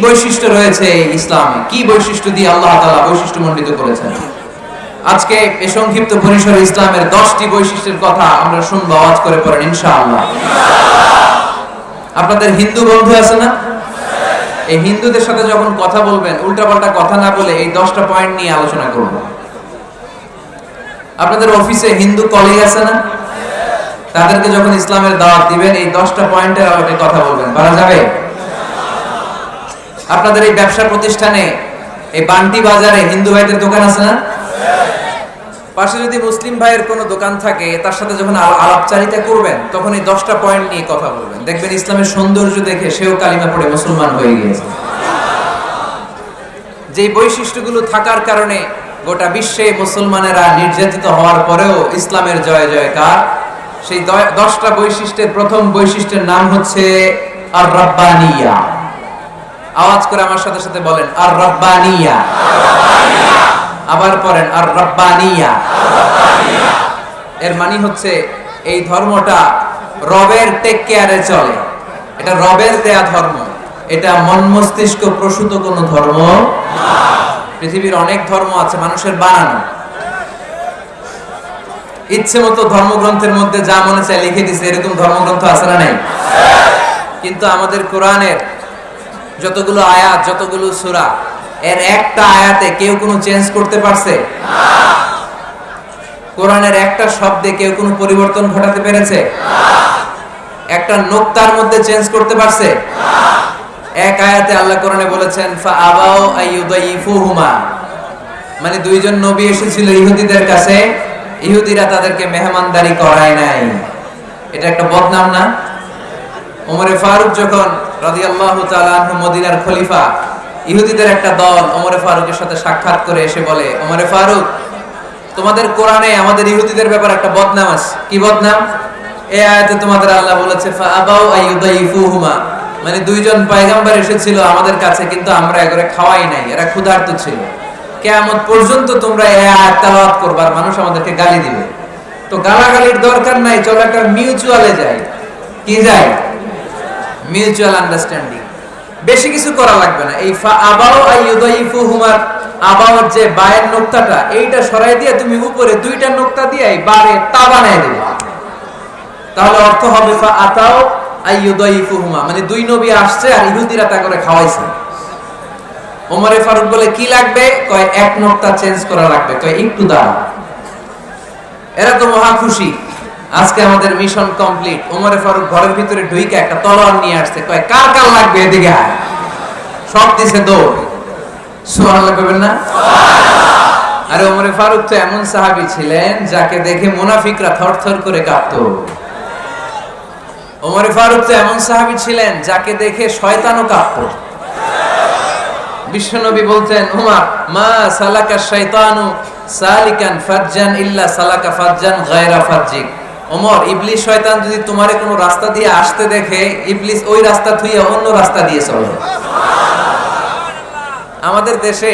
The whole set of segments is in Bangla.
বৈশিষ্ট্য রয়েছে ইসলামে, কি বৈশিষ্ট্য দিয়ে আল্লাহ তাআলা বৈশিষ্ট্য মণ্ডিত করেছেন। আজকে এই সংক্ষিপ্ত পরিসরে ইসলামের 10টি বৈশিষ্ট্যের কথা আমরা শুনবো, আওয়াজ করে পড়েন ইনশাআল্লাহ। আপনাদের হিন্দু বন্ধু আছে না? এই হিন্দুদের সাথে যখন কথা বলবেন উল্টাপাল্টা কথা না বলে এই 10টা পয়েন্ট নিয়ে আলোচনা করব। আপনাদের অফিসে হিন্দু কলিগ আছে না? তাদেরকে যখন ইসলামের দাওয়াত দিবেন এই 10টা পয়েন্টের আলোকে কথা বলবেন, পারা যাবে? আপনাদের এই ব্যবসা প্রতিষ্ঠানে এই বান্টি বাজারে হিন্দু ভাইদের দোকান আছে না? পাশে যদি মুসলিম ভাইয়ের কোনো দোকান থাকে তার সাথে যখন আলাপচারিতা করবেন তখন এই 10টা পয়েন্ট নিয়ে কথা বলবেন, দেখবেন ইসলামের সৌন্দর্য দেখে সেও কালিমা পড়ে মুসলমান হয়ে গিয়েছে। যে বৈশিষ্ট্যগুলো থাকার কারণে গোটা বিশ্বে মুসলমানেরা নির্যাতিত হওয়ার পরেও ইসলামের জয় জয়কার, সেই 10টা বৈশিষ্ট্যের প্রথম বৈশিষ্ট্যের নাম হচ্ছে আর রাব্বানিয়া। আওয়াজ করে আমার সাথে সাথে বলেন আর রাব্বানিয়া। আবার পড়েন আর রাব্বানিয়া। এর মানে হচ্ছে এই ধর্মটা রবের টেক কেয়ারে চলে, এটা রবের দেয়া ধর্ম, এটা মন মস্তিষ্ক প্রসূত কোনো ধর্ম না। পৃথিবীর অনেক ধর্ম আছে মানুষের বানানো, ইচ্ছে মতো ধর্মগ্রন্থের মধ্যে যা মনে চায় লিখে দিছে, এরকম ধর্মগ্রন্থ আছে না নাই? কিন্তু আমাদের কোরআনের যতগুলো আয়াত, যতগুলো সূরা, এর একটা আয়াতে কেউ কোনো চেঞ্জ করতে পারছে? কোরআনের একটা শব্দে কেউ কোনো পরিবর্তন ঘটাতে পেরেছে? একটা নোক্তার মধ্যে চেঞ্জ করতে পারছে? এক আয়াতে আল্লাহ কোরআনে বলেছেন ফাআবাউ আইয়ুদাইফুহুমা, মানে দুইজন নবী এসেছিল ইহুদিদের কাছে, ইহুদিরা তাদেরকে মেহমানদারি করায় নাই। এটা একটা বদনাম না? ওমরে ফারুক যখন রাদিয়াল্লাহু তাআলা আনহু মদিনার খলিফা, ইহুদিদের একটা দল ওমরে ফারুকের সাথে সাক্ষাৎ করে এসে বলে, ওমরে ফারুক, তোমাদের কোরআনে আমাদের ইহুদিদের ব্যাপারে একটা বদনাম আছে। কি বদনাম? এই আয়াতে তোমাদের আল্লাহ বলেছে ফাআবাউ আইয়ুদাইফুহুমা, মানে দুইজন পয়গম্বর এসেছিল আমাদের কাছে কিন্তু আমরা এগুলো খাওয়াই নাই, এরা ক্ষুধার্ত ছিল। কিয়ামত পর্যন্ত তোমরা এই আয়াত তেলাওয়াত করবে আর মানুষ আমাদেরকে গালি দিবে। তো গালাগালির দরকার নাই, চলো একটা মিউচুয়ালে যাই। কি যাই? Mutual understanding. বেশি কিছু করা লাগবে না। এই ফাআবাউ আইয়ুদাইফুহুমার আবাওয়ার যে বায়ের নোক্তাটা, এইটা সরাই দিয়ে তুমি উপরে দুইটা নোক্তা দিয়ে বারে তা বানায় দিবা, তাহলে অর্থ হবে ফাআতাউ আইয়ুদাইফুহুমা, মানে দুই নবী আসছে আর ইহুদিরা তা করে খাওয়াইছে। ওমরে ফারুক বলে কি লাগবে? কয় এক নোক্তা চেঞ্জ করা লাগবে। কয় একটু দাও। এরা তো মহা খুশি, আজকে আমাদের মিশন কমপ্লিট। ওমরে ফারুক ঘরের ভিতরে ঢুইকা একটা তলোয়ার নিয়ে আসছে, কয় কার কার লাগবে এদিকে আয়। সব দিছে দৌড়। সুবহানাল্লাহ কইবেন না? সুবহানাল্লাহ। আরে ওমরে ফারুক তো এমন সাহাবী ছিলেন যাকে দেখে মুনাফিকরা থরথর করে কাঁপতো। ওমরে ফারুক তো এমন সাহাবী ছিলেন যাকে দেখে শয়তানও কাঁপতো। বিশ্বনবী বলতেন, উমর মা সালাকা শাইতানু সালিকান ফাজ্জান ইল্লা সালাকা ফাজ্জান গায়রা ফাজ্জিক। ওমর, ইবলিস শয়তান যদি তোমারে কোনো রাস্তা দিয়ে আসতে দেখে, ইবলিস ওই রাস্তা থুইয়া অন্য রাস্তা দিয়ে চলে। আমাদের দেশে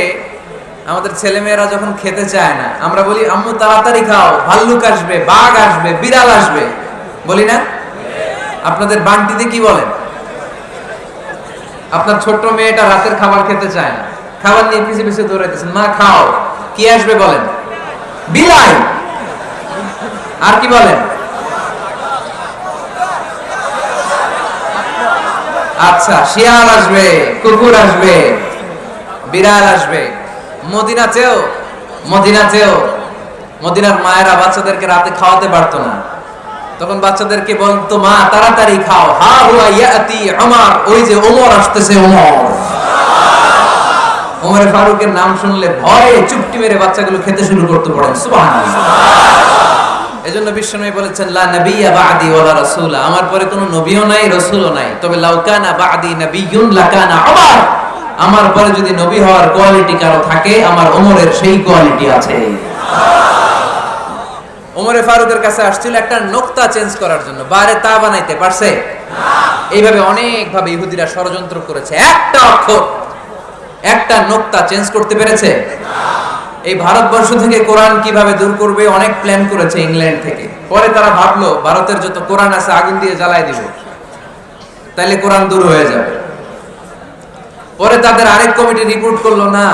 আমাদের ছেলেমেয়েরা যখন খেতে চায় না, আমরা বলি আম্মু তাড়াতাড়ি খাও, ভাল্লুক আসবে, বাঘ আসবে, বিড়াল আসবে, বলি না? আপনাদের বান্টিতে কি বলেন? আপনার ছোট্ট মেয়েটা রাতের খাবার খেতে চায় না, খাবার নিয়ে পিছে পিছে দৌড়াইতেছেন, মা খাও, কি আসবে বলেন? বিলাই। আর কি বলেন? আচ্ছা, শিয়াল আসবে, কুকুর আসবে, বিড়াল আসবে। মদিনাতেও মদিনার মায়েরা বাচ্চাদেরকে রাতে খাওয়াতে পারতো না, তখন বাচ্চাদেরকে বলতো মা তাড়াতাড়ি খাও, হা হুয়া ইয়াতি উমর, ওই যে ওমর আসতেছে। ওমরে ফারুকের নাম শুনলে ভয়ে চুপটি মেরে বাচ্চাগুলো খেতে শুরু করতে পড়েন। সুবহানাল্লাহ। এজন্য বিশ্বনবী বলেছেন লা নাবিয়্যা বা'দি ওয়ালা রাসূলা, আমার পরে কোনো নবীও নাই, রাসূলও নাই, তবে লাউ কানা বা'দি নাবিয়্যুন লাকানা উমর, আমার পরে যদি নবী হওয়ার কোয়ালিটি কারো থাকে, আমার ওমরের সেই কোয়ালিটি আছে। ওমরে ফারুকের কাছে আসছিল একটা নোক্তা চেঞ্জ করার জন্য, বারে তা বানাইতে পারছে না। এইভাবে অনেক ভাবে ইহুদিরা ষড়যন্ত্র করেছে, একটা অক্ষর, একটা নোক্তা চেঞ্জ করতে পেরেছে না। এই ভারতবর্ষ থেকে কোরআন কিভাবে দূর করবে অনেক প্ল্যান করেছে ইংল্যান্ড থেকে। পরে তারা ভাবলো ভারতের যত কোরআন আছে আগুন দিয়ে জ্বালায় দিব, তাইলে কোরআন দূর হয়ে যাবে। পরে তাদের আরেক কমিটি রিপোর্ট করলো, না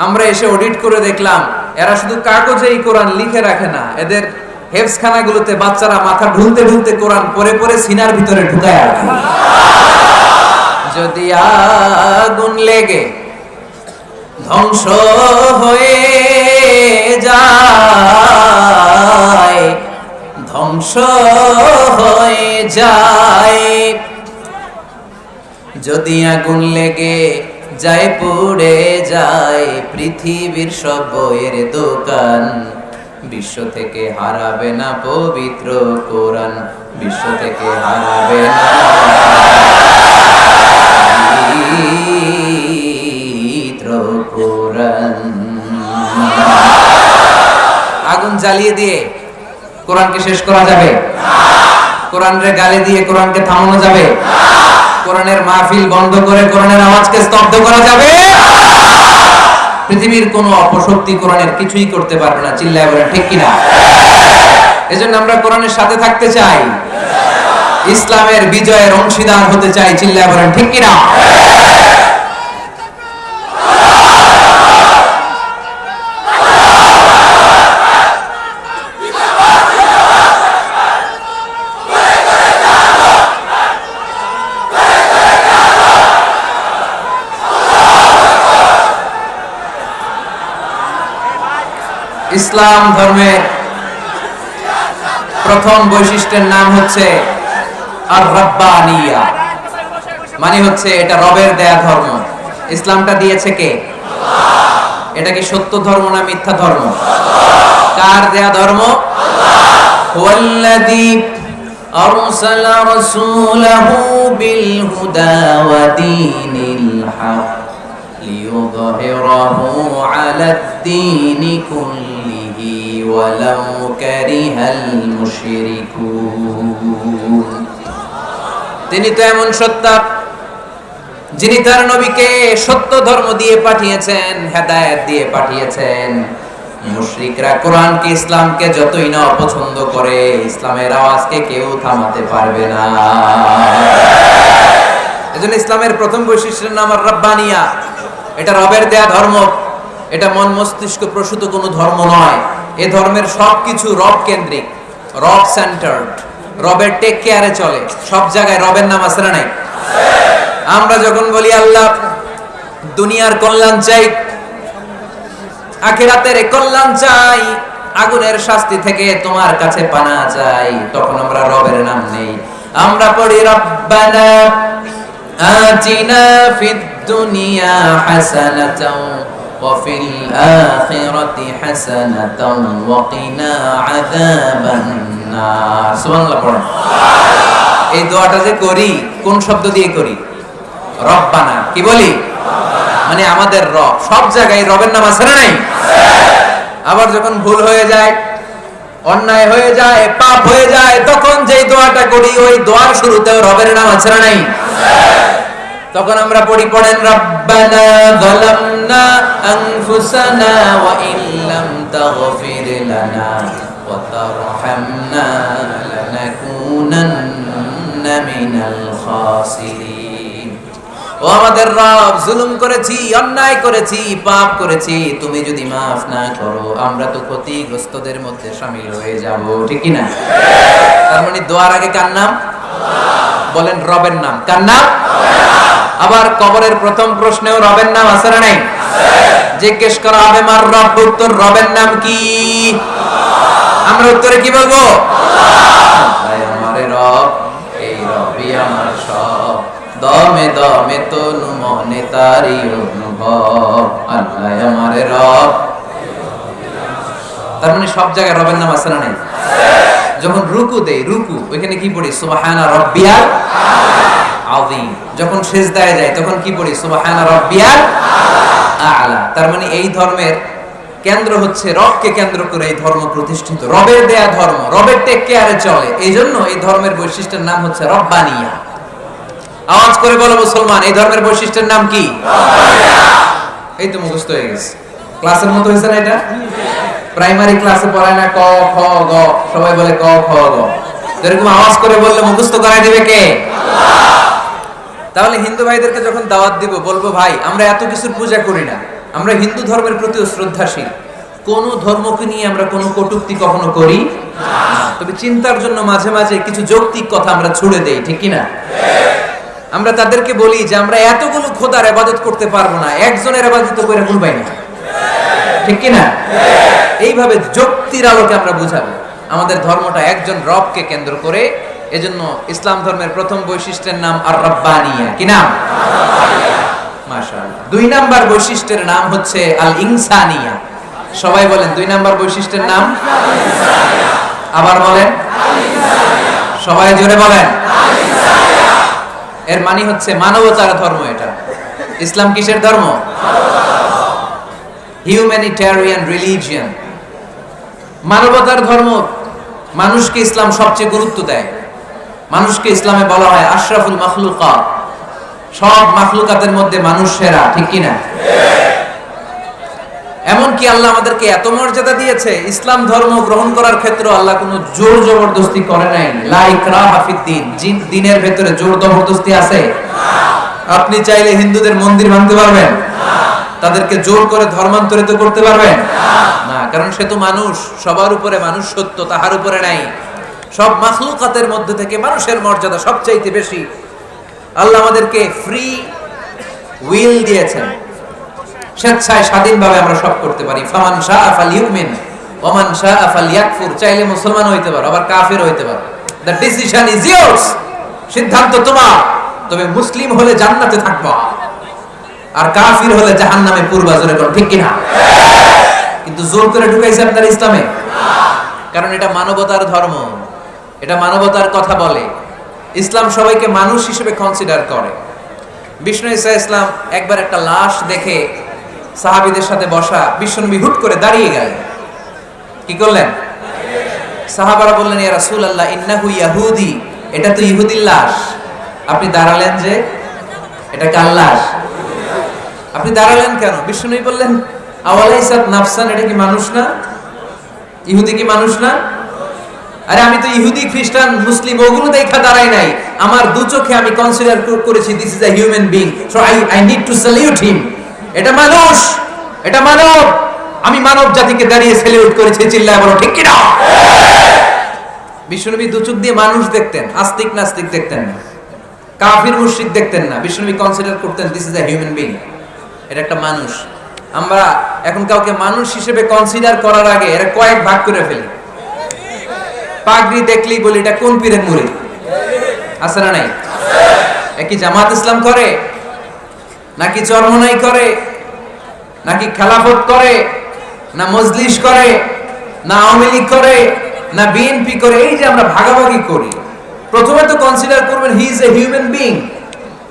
আমরা এসে অডিট করে দেখলাম এরা শুধু কাগজেই কোরআন লিখে রাখে না, এদের হেফজখানাগুলোতে বাচ্চারা মাথা ঢুলতে ঢুলতে কোরআন পড়ে পড়ে সিনার ভিতরে ঢুকায় রাখে। যদি আগুন লেগে ধ্বংস হয়ে যায়, ধ্বংস হয়ে যায়, যদি আগুন লেগে যায় পুড়ে যায় পৃথিবীর সব বইয়ের দোকান, বিশ্ব থেকে হারাবে না পবিত্র কোরআন, বিশ্ব থেকে হারাবে না পবিত্র কোরআন। আগুন জ্বালিয়ে দিয়ে কোরআনকে শেষ করা যাবে? কোরআনরে গালি দিয়ে কোরআনকে থামানো যাবে? কোরআনের মাহফিল বন্ধ করে কোরআনের আওয়াজকে স্তব্ধ করা যাবে? পৃথিবীর কোন অপশক্তি কোরআনের কিছুই করতে পারবে না। চিল্লায় বলেন ঠিক কিনা? এজন্য আমরা কোরআনের সাথে থাকতে চাই, ইসলামের বিজয়ের অংশীদার হতে চাই। চিল্লায় বলেন ঠিক কিনা? ইসলাম ধর্মের প্রথম বৈশিষ্ট্যের নাম হচ্ছে আর-রাব্বানিয়া, মানে হচ্ছে এটা রবের দেয়া ধর্ম। ইসলামটা দিয়েছে কে? আল্লাহ। এটা কি সত্য ধর্ম না মিথ্যা ধর্ম? কার দেয়া ধর্ম? হুয়াল্লাযী আরসালা রাসূলাহু বিল হুদা ওয়া দীনিল হক লিইয়ুযহিরাহু আলাদ-দীনি কুল্লিহি ওয়ালাউ কারিহাল মুশরিকুন। তিনি তো এমন সত্তা যিনি তার নবীকে সত্য ধর্ম দিয়ে পাঠিয়েছেন, হেদায়েত দিয়ে পাঠিয়েছেন। মুশরিকরা কোরআনকে ইসলামকে যতই না অপছন্দ করে, ইসলামের আওয়াজকে কেউ থামাতে পারবে না। এজন্য ইসলামের প্রথম বৈশিষ্ট্যের নাম আর-রাব্বানিয়া। এটা রবের দেয়া ধর্ম, এটা মন মস্তিষ্ক প্রসূত কোনো ধর্ম নয়। এই ধর্মের সবকিছু রব কেন্দ্রিক, রব সেন্টার্ড, রবের টেক কেয়ারে চলে। সব জায়গায় রবের নাম আছে না নাই? আমরা যখন বলি আল্লাহ দুনিয়ার কল্যাণ চাই, আখিরাতের কল্যাণ চাই, আগুনের শাস্তি থেকে তোমার কাছে পানা চাই, তখন আমরা রবের নাম নেই। আমরা পড়ি রব্বানা আতিনা ফিদ দুনিয়া হাসানাতাও ওয়া ফিল আখিরাতি হাসানাতাও ওয়া কিনা আযাবান নার। সুবহানাল্লাহ পড়ুন। এই দোয়াটা যে করি কোন শব্দ দিয়ে করি? রব্বানা। কি বলি? মানে আমাদের রব। সব জায়গায় রবের নাম আছে না নাই? আবার যখন ভুল হয়ে যায়, অন্যায় হয়ে যায়, পাপ হয়ে যায়, তখন যেই দোয়াটা করি ওই দোয়ার শুরুতেও রবের নাম আছে না নাই? তখন আমরা পড়েন রব্বানা যালামনা আনফুসানা ওয়া ইল্লাম তাগফির লানা ওয়া তারহামনা লানাকুনান্না মিনাল খাসিরিন। ও আমাদের রব, জুলুম করেছি, অন্যায় করেছি, পাপ করেছি, তুমি যদি মাফ না করো আমরা তো ক্ষতিগ্রস্তদের মধ্যে শামিল হয়ে যাব। ঠিক কি না? তার মানে দোয়ার আগে কার নাম? বলেন রবের নাম। কার নাম? আবার কবরের প্রথম প্রশ্নেও রবের নাম আছে না নাই? জিজ্ঞেস করা হবে মার রব, উত্তর রবের নাম কি? আমরা উত্তরে কি বলবো? আমারে রব, এই রবই আমার সব, দমে দমে তনু মনে তারি অনুভব, আল্লাহ আমারে রব। তার মানে সব জায়গায় রবের নাম আছে না নাই? যখন রুকু দেই, রুকু ওইখানে কি পড়ি? সুবহানা রাব্বিয়াল আযীম। যখন সিজদায় যাই তখন কি পড়ি? সুবহানা রাব্বিয়াল আ'লা। তার মানে এই ধর্মের কেন্দ্র হচ্ছে রবকে কেন্দ্র করে এই ধর্ম প্রতিষ্ঠিত, রবের দেয়া ধর্ম, রবের টেক কেয়ারে চলে। এইজন্য এই ধর্মের বৈশিষ্ট্যের নাম হচ্ছে রব্বানিয়া। আওয়াজ করে বলো মুসলমান, এই ধর্মের বৈশিষ্ট্যের নাম কি? এই তো মুখস্থ হয়ে গেছে। ক্লাসের মতো হয়েছে না এটা? প্রাইমারি ক্লাসে পড়ায় না ক খ গ, সবাই বলে ক খ গ। এরকম আওয়াজ করে বললে মুখস্থ করাই দিবে কে? তাহলে হিন্দু ভাইদেরকে যখন দাওয়াত দিব বলবো ভাই আমরা এত কিছুর পূজা করি না, আমরা হিন্দু ধর্মের প্রতিও শ্রদ্ধাশীল, কোন ধর্মকে নিয়ে আমরা কোনো কটূক্তি কখনো করি না, তবে চিন্তার জন্য মাঝে মাঝে কিছু যৌক্তিক কথা আমরা ছুড়ে দেই, ঠিক কি না? আমরা তাদেরকে বলি যে আমরা এতগুলো খোদার ইবাদত করতে পারবো না, একজনের ইবাদত করে ভুলবাই না, ঠিক কি না? এইভাবে যুক্তির আলোকে আমরা বুঝাবো আমাদের ধর্মটা একজন রবকে কেন্দ্র করে। এজন্য ইসলাম ধর্মের প্রথম বৈশিষ্ট্যের নাম আর রাব্বানিয়া। কি নাম? মাশাআল্লাহ। 2 নাম্বার বৈশিষ্ট্যের নাম হচ্ছে আল ইনসানিয়া। সবাই বলেন 2 নাম্বার বৈশিষ্ট্যের নাম আবার বলেন, সবাই জোরে বলেন। এর মানে হচ্ছে মানবতার ধর্ম। এটা ইসলাম কিসের ধর্ম? হিউম্যানিটেরিয়ান রিলিজিয়ন, মানবতার ধর্ম। মানুষকে ইসলাম সবচেয়ে গুরুত্ব দেয়। মানুষকে ইসলামে বলা হয় আশরাফুল মাখলুকাত, সব মাখলুকাতের মধ্যে মানুষ সেরা, ঠিক কি না? এমনকি আল্লাহ আমাদেরকে এত মর্যাদা দিয়েছে, ইসলাম ধর্ম গ্রহণ করার ক্ষেত্রে আল্লাহ কোনো জোর জবরদস্তি করে নাই। লা ইকরাহা ফিদ্দিন, দিনের ভেতরে জোর জবরদস্তি আছে? আপনি চাইলে হিন্দুদের মন্দির ভাঙতে পারবেন? তাদেরকে জোর করে ধর্মান্তরিত করতে পারবেন না, কারণ সে তো মানুষ, সবার উপরে মানুষ সত্য, তাহার উপরে নাই। সব মাখলুকাতের মধ্যে থেকে মানুষের মর্যাদা সবচাইতে বেশি। আল্লাহ আমাদেরকে ফ্রি উইল দিয়েছেন, স্বেচ্ছায় স্বাধীনভাবে আমরা সব করতে পারি। ফামান শাআ ফালইউমিন ওয়া মান শাআ ফালইয়াকফুর, চাইলে মুসলমান হইতে পারো, আবার কাফের হইতে পারো। দ্য ডিসিশন ইজ ইয়ার্স, সিদ্ধান্ত তোমার। তবে মুসলিম হলে জান্নাতে থাকবা, আর কাফির হলে জাহান্নামে পূর্বা। জোরে করো ঠিক কিনা? কিন্তু জোর করে ঢুকাইছে আপনার ইসলামে, কারণ এটা মানবতার ধর্ম, এটা মানবতার কথা বলে। ইসলাম সবাইকে মানুষ হিসেবে কনসিডার করে। বিষ্ণু ঈসা ইসলাম একবার একটা লাশ দেখে সাহাবীদের সাথে বসা, বিশ্বনবী হুট করে দাঁড়িয়ে গেলেন। কি করলেন? সাহাবারা বললেন ইয়া রাসূলুল্লাহ ইন্নাহু ইয়াহুদি, এটা তো ইহুদির লাশ। আপনি দাঁড়ালেন যে, এটা কার লাশ? আপনি দাঁড়ালেন কেন? বিষ্ণুনবী বললেন আওয়ালাইসাত নাফসান, এটা কি মানুষ না? ইহুদি কি মানুষ না? আরে আমি তো ইহুদি, খ্রিস্টান, মুসলিম ওগুলো দেখা দাঁড়াই নাই, আমার দু চোখে আমি কনসিডার করেছি this is a human being, so I need to salute হিম। এটা মানুষ, এটা মানব, আমি মানব জাতিকে দাঁড়িয়ে স্যালিউট করেছি। চিল্লায় বলো ঠিক কি না? বিশ্বনবী দু চোখ দিয়ে মানুষ দেখতেন, আস্তিক নাস্তিক দেখতেন না, কাফির মুশরিক দেখতেন না। বিশ্বনবী কনসিডার করতেন this is a human being, এটা একটা মানুষ। আমরা এখন কাউকে মানুষ হিসেবে কনসিডার করার আগে এরা কয়েক ভাগ করে ফেলি। পাগড়ি দেখলেই বলি এটা কোন পীরের মুরিদ, আছে না নাই? একই জামাত ইসলাম করে, নাকি চরমনাই করে, নাকি খেলাফত করে, না মজলিস করে, না আওয়ামী লীগ করে, না বিএনপি করে? এই যে আমরা ভাগাভাগি করি, প্রথমে তো কনসিডার করবেন he is a human being,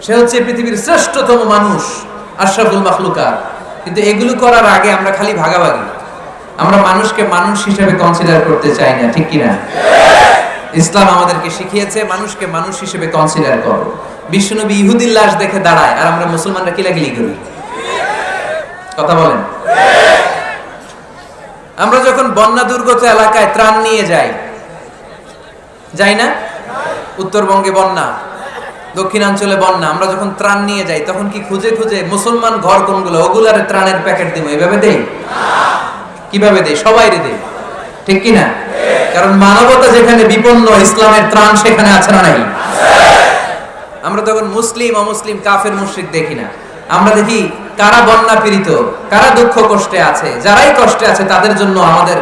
সে হচ্ছে পৃথিবীর শ্রেষ্ঠতম মানুষ, আশরাফুল মাখলুকাত। কিন্তু এগুলো করার আগে আমরা খালি ভাগাভাগি, আমরা মানুষকে মানুষ হিসেবে কনসিডার করতে চাই না, ঠিক কি না? ইসলাম আমাদেরকে শিখিয়েছে মানুষকে মানুষ হিসেবে কনসিডার করো। বিশ্বনবী ইহুদির লাশ দেখে দাঁড়ায়, আর আমরা মুসলমানরা কিলাকিলি করি। কথা বলেন। আমরা যখন বন্যা দুর্গত এলাকায় ত্রাণ নিয়ে যাই না? উত্তরবঙ্গে বন্যা, দক্ষিণাঞ্চলে বন্যা, আমরা যখন ত্রাণ নিয়ে যাই তখন কি খুঁজে খুঁজে মুসলমান ঘর কোনগুলো ওগুলার ত্রাণের প্যাকেট দিব এভাবে দেই? কিভাবে দেই? সবাইরে দেই, ঠিক কি না? কারণ মানবতা যেখানে বিপন্ন, ইসলামের ত্রাণ সেখানে আছে না নাই? আমরা তখন মুসলিম অমুসলিম কাফের মুশরিক দেখি না, আমরা দেখি কারা বন্যা পীড়িত, কারা দুঃখ কষ্টে আছে। যারাই কষ্টে আছে তাদের জন্য আমাদের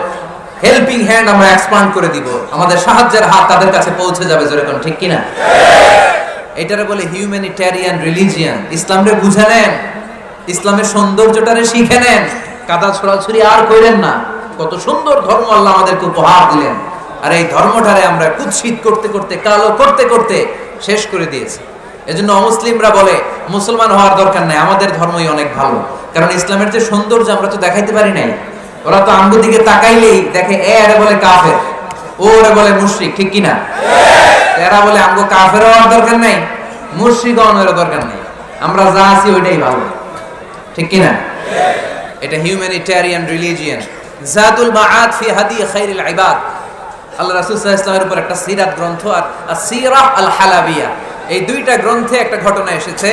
হেল্পিং হ্যান্ড আমরা এক্সপ্যান্ড করে দিব, আমাদের সাহায্যের হাত তাদের কাছে পৌঁছে যাবে। জোরে কোন ঠিক কি না? এটারে বলে হিউম্যানিটেরিয়ান রিলিজিয়ন। ইসলামরে বুঝে নেন, ইসলামের সৌন্দর্যটারে শিখে নেন, কাদা ছড়াছড়ি আর কইরেন না। কত সুন্দর ধর্ম আল্লাহ আমাদেরকে উপহার দিলেন, আর এই ধর্মটারে আমরা কুৎসিত করতে করতে, কালো করতে করতে শেষ করে দিয়েছি। এজন্য অমুসলিমরা বলে মুসলমান হওয়ার দরকার নাই, আমাদের ধর্মই অনেক ভালো। কারণ ইসলামের যে সৌন্দর্য আমরা তো দেখাইতে পারি নাই। ওরা তো আমগো দিকে তাকাইলেই দেখে এরা বলে কাফের, ওরা বলে মুশরিক, ঠিক কি না? এরা বলে আমগো কাফের হওয়ার দরকার নাই, মুশরিক হওয়ার দরকার নাই, আমরা যা আছি ওইটাই ভালো, ঠিক কি না? এটা হিউম্যানিটেরিয়ান রিলিজিয়ন। জাদুল মাআদ ফি হাদি খায়রিল ইবাদ, আল্লাহ রাসূল সাল্লাল্লাহু আলাইহি ওয়াসাল্লামের উপর একটা সিরাত গ্রন্থ, আর সিরাহ আল হালাবিয়া, এই দুইটা গ্রন্থে একটা ঘটনা এসেছে।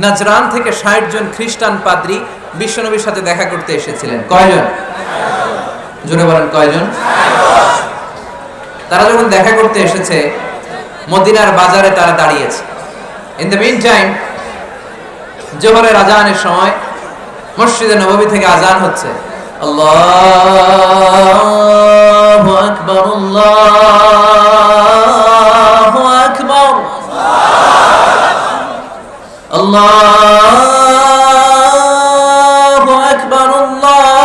নাজরান থেকে ৬০ জন খ্রিস্টান পাদ্রী বিশ্বনবীর সাথে দেখা করতে এসেছিলেন। কয়জন? জোরে বলেন কয়জন? তারা যখন দেখা করতে এসেছে, মদিনার বাজারে তারা দাঁড়িয়েছে। ইন দ্য মিন টাইম জোহরের আজানের সময় মসজিদে নববী থেকে আজান হচ্ছে। আল্লাহু আকবার, আল্লাহু আকবার, আল্লাহু আকবার, আল্লাহু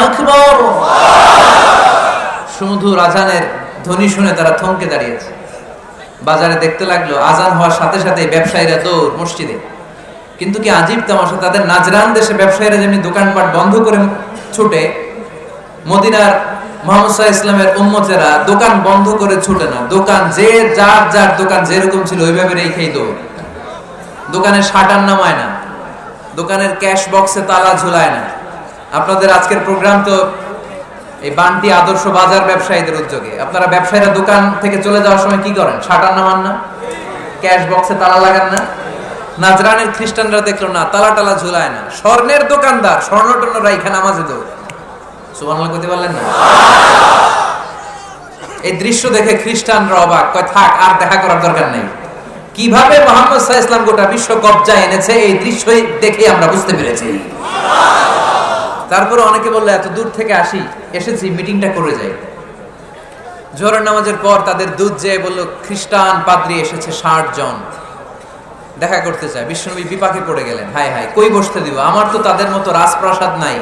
আকবার। সুমধুর আজানের ধ্বনি শুনে তারা থমকে দাঁড়িয়েছে। বাজারে দেখতে লাগলো আজান হওয়ার সাথে সাথে ব্যবসায়ীরা দৌড় মসজিদে। কিন্তু কি আজীব তামাশা, তাদের নাজরান দেশে ব্যবসায়ীরা যেমনি দোকানপাট বন্ধ করে ছুটে, মদিনার মুহাম্মদ সাল্লাল্লাহু আলাইহি ইসলামের উম্মতেরা দোকান বন্ধ করে ছুটে না। দোকান যে যার যার দোকান যেরকম ছিল ওইভাবে রেখেই দৌড়। দোকানের শাটার নামায় না, দোকানের ক্যাশ বক্সে তালা ঝুলায় না। আপনাদের আজকের প্রোগ্রাম তো এই বান্টি আদর্শ বাজার ব্যবসায়ীদের উদ্যোগে। আপনারা ব্যবসায়ীরা দোকান থেকে চলে যাওয়ার সময় কি করেন? শাটার নামান না, ক্যাশ বক্সে তালা লাগান না। নাজরানের খ্রিস্টানরা দেখলো না, তালা টালা ঝুলায় না। স্বর্ণের দোকানদার স্বর্ণ টর্ণ রাইখা নামাজে দৌড়। সুবহানাল্লাহ কইতে পারলেন না? এই দৃশ্য দেখে খ্রিস্টানরা অবাক, কয় থাক আর দেখা করার দরকার নেই। কিভাবে মুহাম্মদ সাল্লাল্লাহু আলাইহি ওয়াসাল্লাম গোটা বিশ্ব কবজায় এনেছে এই দৃশ্য দেখে আমরা বুঝতে পেরেছি। তারপরে অনেকে বললো এত দূর থেকে এসেছি মিটিংটা করে যাই। জোহরের নামাজের পর তাদের দুধ যেয়ে বলল খ্রিস্টান পাদ্রী এসেছে ৬০ জন দেখা করতে চায়। বিশ্বনবী বিপাকে পড়ে গেলেন, হায় হায় কই বসতে দিব? আমার তো তাদের মতো রাজপ্রাসাদ নাই,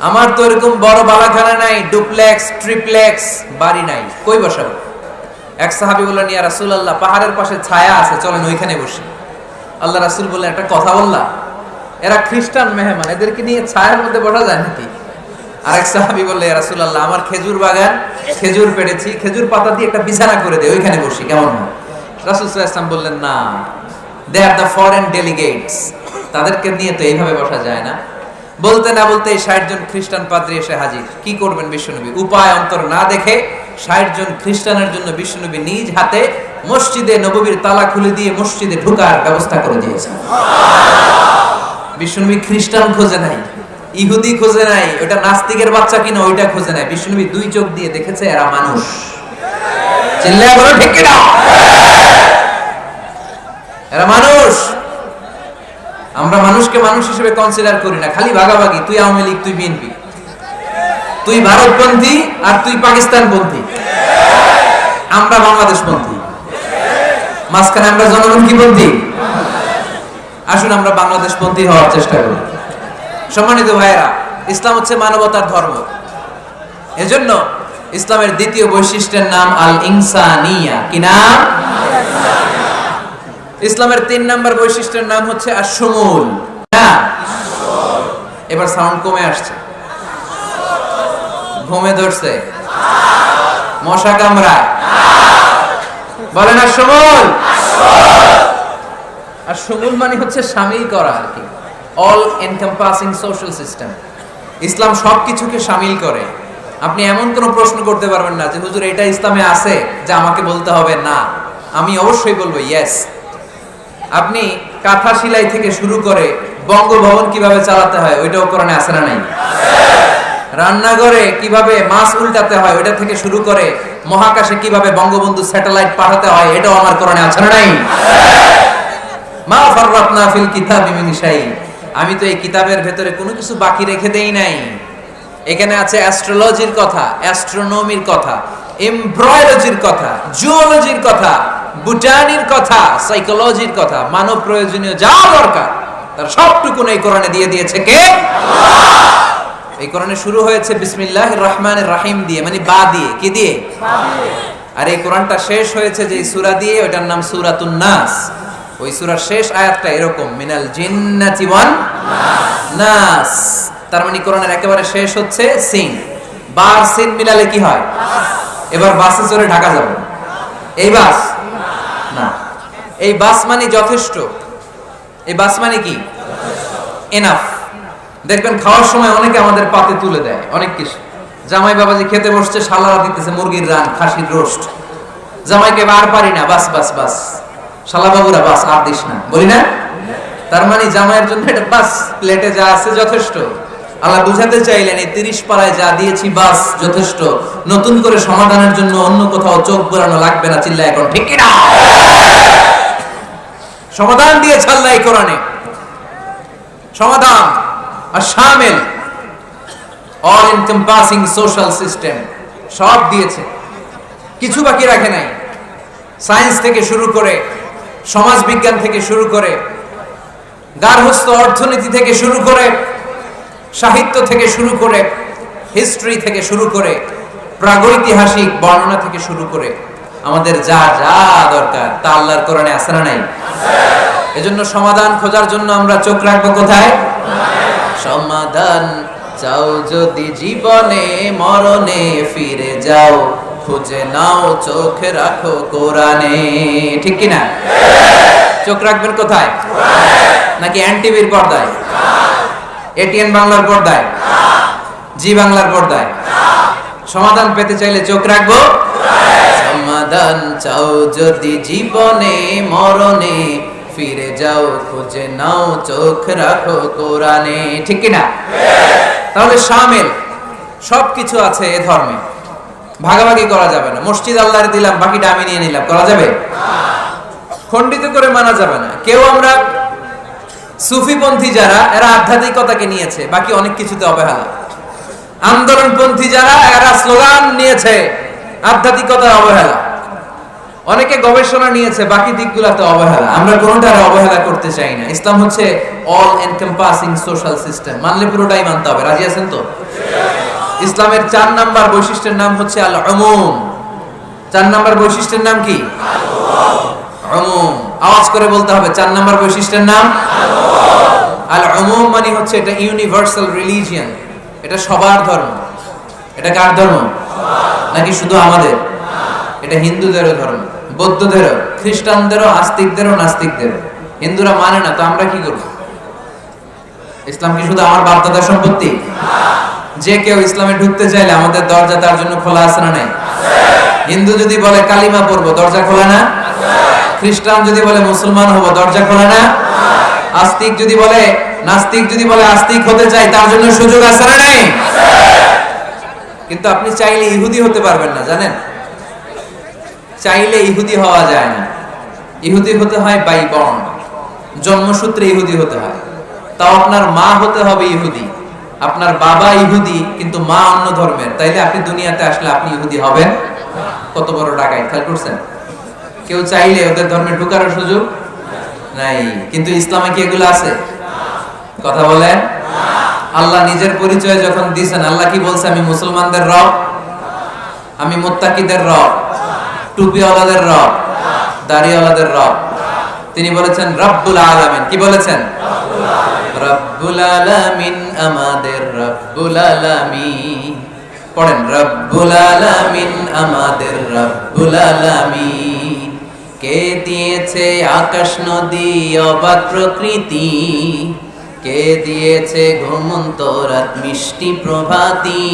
আমার তো এরকম বড় বালাখানা নাই, ডুপ্লেক্স ট্রিপ্লেক্স বাড়ি নাই, কই বসাবো? এক সাহাবী বললেন, ইয়া রাসূলুল্লাহ, পাহাড়ের পাশে ছায়া আছে, চলেন ওইখানে বসি। আল্লাহ রাসূল বললেন, একটা কথা বললা, এরা খ্রিস্টান মেহমান, এদেরকে নিয়ে ছায়ার মধ্যে বসা যায় নাকি? আরেক সাহাবী বললেন, ইয়া রাসূলুল্লাহ, আমার খেজুর বাগান, খেজুর পেড়েছি, খেজুর পাতা দিয়ে একটা বিছানা করে দে, ওইখানে বসি, কেমন হয়? রাসূল সাল্লাল্লাহু আলাইহি ওয়াসাল্লাম বললেন, না, দে আর দ্য ফরেন ডেলিগেটস, তাদেরকে নিয়ে তো এইভাবে বসা যায় না। বলতে না বলতে ৬০ জন খ্রিস্টান পাদ্রী এসে হাজির। কি করবেন বিশ্বনবী? উপায় অন্তর না দেখে ৬০ জন খ্রিস্টানের জন্য বিশ্বনবী নিজ হাতে মসজিদে নববীর তালা খুলে দিয়ে মসজিদে ঢোকার ব্যবস্থা করে দিয়েছেন। বিশ্বনবী খ্রিস্টান খোঁজে নাই, ইহুদি খোঁজে নাই, ওটা নাস্তিকের বাচ্চা কিনা ওইটা খোঁজে নাই। বিশ্বনবী দুই চোখ দিয়ে দেখেছে এরা মানুষ। চিল্লায়া বলো ঠিক কিনা? এরা মানুষ। আমরা মানুষকে মানুষ হিসেবে কনসিডার করি না, খালি ভাগাভাগি, তুই আওয়ামী লীগ, তুই বিএনপি, তুই ভারতপন্থী আর তুই পাকিস্তানপন্থী, আমরা বাংলাদেশপন্থী, মাঝখানে আমরা জনগণ কি পন্থী? আসুন আমরা বাংলাদেশপন্থী হওয়ার চেষ্টা করি। সম্মানিত ভাইয়েরা, ইসলাম হচ্ছে মানবতার ধর্ম। এজন্য ইসলামের দ্বিতীয় বৈশিষ্ট্যের নাম আল ইনসানিয়া। কি নাম? ইসলামের ৩ নম্বর বৈশিষ্ট্যের নাম হচ্ছে আশ-শুমুল। এবার সাউন্ড কমে আসছে, ঘুমে ধরছে, মশা কামড়ায়, বলেন আশ-শুমুল। আশ-শুমুল মানে হচ্ছে শামিল করা আর কি, অল এনকম্পাসিং সোশ্যাল সিস্টেম। ইসলাম সবকিছুকে শামিল করে। আপনি এমন কোন প্রশ্ন করতে পারবেন না যে হুজুর এটা ইসলামে আছে যে আমাকে বলতে হবে না, আমি অবশ্যই বলবো ইয়েস। আপনি কাঁথা সেলাই থেকে শুরু করে বঙ্গভবন কিভাবে চালাতে হয় ওইটাও কোরআনে আছে না নাই? রান্নাঘরে কিভাবে মাছ উল্টাতে হয় ওইটা থেকে শুরু করে মহাকাশে কিভাবে বঙ্গবন্ধু স্যাটেলাইট পাঠাতে হয় এটাও আমার কোরআনে আছে না নাই? মা ফাররাতনা ফিল কিতাবি মিন শাই। আমি তো এই কিতাবের ভেতরে কোনো কিছু বাকি রেখে দেই নাই। এখানে আছে অ্যাস্ট্রোলজির কথা, অ্যাস্ট্রোনমির কথা, এমব্রয়ডারির কথা, জুওলজির কথা, বুটানির কথা, সাইকোলজির কথা, মানব প্রয়োজনীয় যা দরকার তার সবটুকু এই কোরআনে দিয়ে দিয়েছে কে? আল্লাহ। এই কোরআনে শুরু হয়েছে বিসমিল্লাহির রহমানির রহিম দিয়ে, মানে বা দিয়ে। কি দিয়ে? বা দিয়ে। আর এই কোরআনটা শেষ হয়েছে যে সূরা দিয়ে, ওটার নাম সূরাতুন নাস। ওই সূরার শেষ আয়াতটা এরকম, মিনাল জিন্নাতি ওয়ান নাস। তার মানে কোরআনের একেবারে শেষ হচ্ছে সিন। বার সিন মিলালে কি হয়? এবার বাসে চড়ে ঢাকা যাবে। এই বাস না, এই বাস মানে যথেষ্ট। এই বাস মানে কি? এনাফ। দেখবেন খাওয়ার সময় অনেকে আমাদের পাতে তুলে দেয় অনেক কিছু, জামাই বাবাজি খেতে বসছে, শালারা দিতেছে মুরগির রান, খাসির রোস্ট। জামাইকে আর পারি না, বাস বাস বাস, শালা বাবুরা বাস আর দিস না, বলি না? তার মানে জামাইয়ের জন্য এটা বাস, প্লেটে যা আছে যথেষ্ট। আল্লাহ বুঝাতে চাইলেন এই 30 পাড়ায় যা দিয়েছি বাস যথেষ্ট, নতুন করে সমাধানের জন্য অন্য কোথাও চোখ বোলানো লাগবে না। চিল্লা এখন ঠিক কিনা? সমাধান দিয়েছে আল্লাহ এই কোরআনে, সমাধান আর শামিল, অল এনকম্পাসিং সোশ্যাল সিস্টেম সব দিয়েছে, কিছু বাকি রাখে নাই। সায়েন্স থেকে শুরু করে, সমাজ বিজ্ঞান থেকে শুরু করে, গার্হস্থ্য অর্থনীতি থেকে শুরু করে, সাহিত্য থেকে শুরু করে, হিস্ট্রি থেকে শুরু করে, প্রাগৈতিহাসিক বর্ণনা থেকে শুরু করে আমাদের যা যা দরকার তা আল্লাহর কোরআনে আছে না নাই? এজন্য সমাধান খোঁজার জন্য আমরা চোখ রাখবো কোথায়? সমাধান চাও যদি জীবনে মরণে ফিরে যাও, খুঁজে নাও চোখ রাখো কোরআনে। ঠিক কিনা? চোখ রাখবেন কোথায়? নাকি এনটিভির পর্দায়, এটিএন বাংলার পর্দায়, জি বাংলার পর্দায়? সমাধান পেতে চাইলে চোখ রাখবো। সমাধান চাও যদি জীবনে মরণে ফিরে যাও, খুঁজে নাও চোখ রাখো কোরআনে। ঠিক কিনা? তাহলে শামিল সবকিছু আছে এ ধর্মে, ভাগাভাগি করা যাবে না। মসজিদ আল্লাহর দিলাম, বাকিটা আমি নিয়ে নিলাম, করা যাবে? খণ্ডিত করে মানা যাবে না। কেউ আমরা সুফিপন্থী যারা, এরা আধ্যাত্মিকতাকে নিয়েছে, বাকি অনেক কিছুতে অবহেলা। আন্দোলনপন্থী যারা, এরা স্লোগান নিয়েছে, আধ্যাত্মিকতার অবহেলা। অনেকে গবেষণা নিয়েছে, বাকি দিকগুলোতে অবহেলা। আমরা কোনোটার অবহেলা করতে চাই না। ইসলাম হচ্ছে অল এনকম্পাসিং সোশ্যাল সিস্টেম, মানলে পুরোটাই মানতে হবে। রাজি আছেন তো? ইসলামের 4 নাম্বার বৈশিষ্ট্যের নাম হচ্ছে আল উমুম। 4 নাম্বার বৈশিষ্ট্যের নাম কি? উমুম। আওয়াজ করে বলতে হবে, 4 নাম্বার বৈশিষ্ট্যের নাম আল উমুম। মানে হচ্ছে এটা ইউনিভার্সাল রিলিজিয়ন, এটা সবার ধর্ম। এটা কার ধর্ম? নাকি শুধু আমাদের? এটা হিন্দুদেরও ধর্ম, বৌদ্ধদেরও, খ্রিস্টানদেরও, আস্তিকদেরও, নাস্তিকদেরও। হিন্দুরা মানে না তো আমরা কি করব? ইসলাম কি শুধু আমার বাপ দাদার সম্পত্তি? যে কেউ ইসলামে ঢুকতে চাইলে আমাদের দরজা তার জন্য খোলা আছে না নাই? হিন্দু যদি বলে কালিমা পড়বো, দরজা খোলা না? খ্রিস্টান যদি বলে মুসলমান হবো, দরজা খোলা না? আস্তিক যদি বলে, নাস্তিক যদি বলে আস্তিক হতে চাই, তার জন্য সুযোগ আছে না নাই? কিন্তু আপনি চাইলে ইহুদি হতে পারবেন না, জানেন? চাইলে ইহুদি হওয়া যায় না। ইহুদি হতে হয় বাই বর্ন, জন্মসূত্রে ইহুদি হতে হয়। তাও আপনার মা হতে হবে ইহুদি, আপনার বাবা ইহুদি কিন্তু মা অন্য ধর্মের, তাইলে আপনি দুনিয়াতে আসলে আপনি ইহুদি হবেন? কত বড় ডাকাই! খেয়াল করছেন? কেউ চাইলে ওদের ধর্মে ঢোকার সুযোগ নাই। কিন্তু ইসলামে কি এগুলো আছে? কথা বলেন। আল্লাহ নিজের পরিচয় যখন দিয়েছেন, আল্লাহ কি বলছে? আমি মুসলমানদের রব, আমি মুত্তাকিদের রব, টুপিওয়ালাদের রব, দাড়িওয়ালাদের রব। তিনি বলেছেন রব্বুল আলামিন। কি বলেছেন? রব্বুল আলামিন, আমাদের রব্বুল আলামিন। পড়েন, রব্বুল আলামিন, আমাদের রব্বুল আলামিন। কে দিয়েছে আকাশ নদী অবাক প্রকৃতি, কে দিয়েছে ঘুমন্ত রাত মিষ্টি প্রভাতী,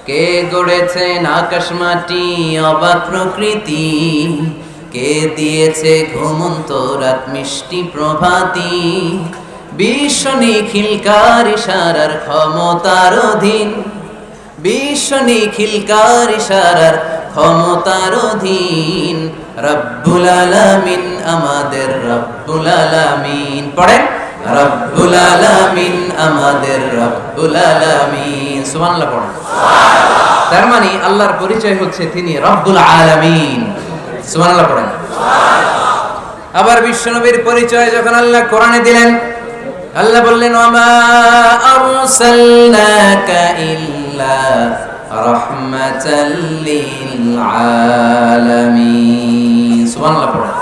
কে গড়েছেন আকাশ মাটি অবাক প্রকৃতি, কে দিয়েছে ঘুমন্ত রাত মিষ্টি প্রভাতী। বিশ্ব নিখিলকার ইশারার ক্ষমতার অধীন, বিশ্ব নিখিলকার ইশারার ক্ষমতার অধীন। রব্বুল আলামিন, আমাদের রব্বুল আলামিন। পড়েন, রব্বুল আলামিন, আমাদের রব্বুল আলামিন। সুবহানাল্লাহ পড়েন। তার মানে আল্লাহর পরিচয় হচ্ছে তিনি রব্বুল আলামিন। সুবহানাল্লাহ পড়েন। আবার বিশ্বনবীর পরিচয় যখন আল্লাহ কোরআনে দিলেন, আল্লাহ বললেন ওয়ামা আরসালনাকা ইল্লা রাহমাতাল লিল আলামিন। সুবহানাল্লাহ পড়েন।